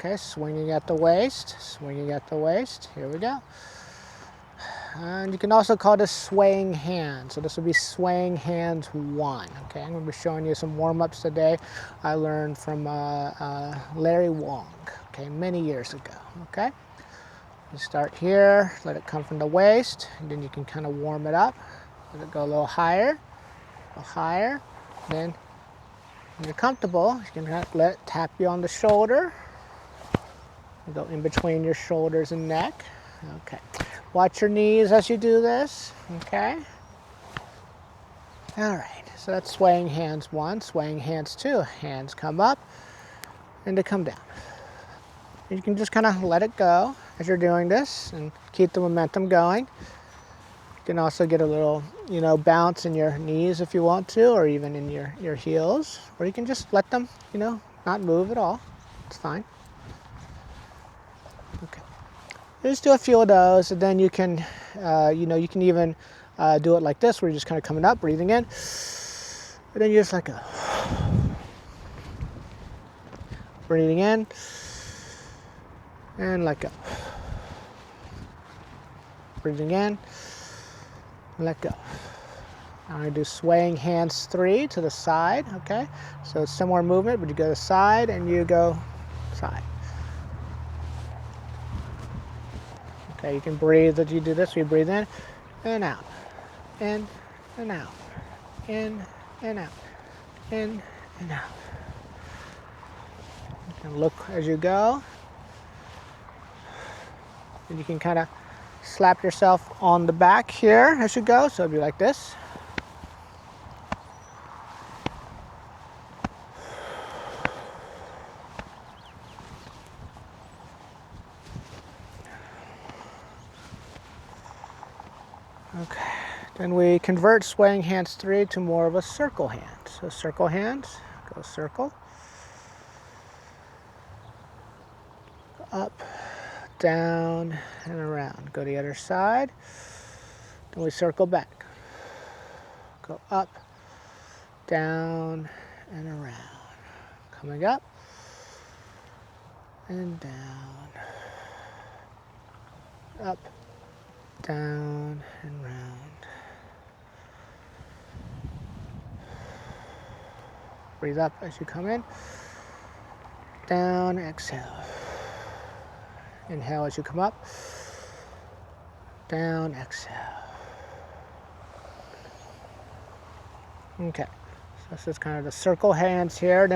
Okay, swinging at the waist, swinging at the waist. Here we go. And you can also call this swaying hands. So this will be swaying hands 1. Okay, I'm going to be showing you some warm-ups today I learned from Larry Wong, okay, many years ago. Okay, you start here, let it come from the waist, and then you can kind of warm it up. Let it go a little higher, Then, when you're comfortable, you can let it tap you on the shoulder. Go in between your shoulders and neck. Okay. Watch your knees as you do this. Okay. All right. So that's swaying hands 1, swaying hands 2. Hands come up and they come down. You can just kind of let it go as you're doing this and keep the momentum going. You can also get a little, bounce in your knees if you want to, or even in your heels. Or you can just let them, not move at all. It's fine. Okay. Just do a few of those, and then you can, you can even do it like this, where you're just kind of coming up, breathing in, and then you just let go. Breathing in, and let go. Breathing in, let go. I'm going to do swaying hands 3 to the side, okay? So it's similar movement, but you go to the side and you go side. Okay, you can breathe as you do this. You breathe in and out, in and out, in and out, in and out. You can look as you go. And you can kind of slap yourself on the back here as you go. So it'll be like this. Okay, then we convert swaying hands 3 to more of a circle hand. So circle hands, go circle, up, down, and around. Go to the other side, then we circle back. Go up, down, and around. Coming up, and down, up, down, and round. Breathe up as you come in. Down, exhale. Inhale as you come up. Down, exhale. Okay, so this is kind of the circle hands here. Then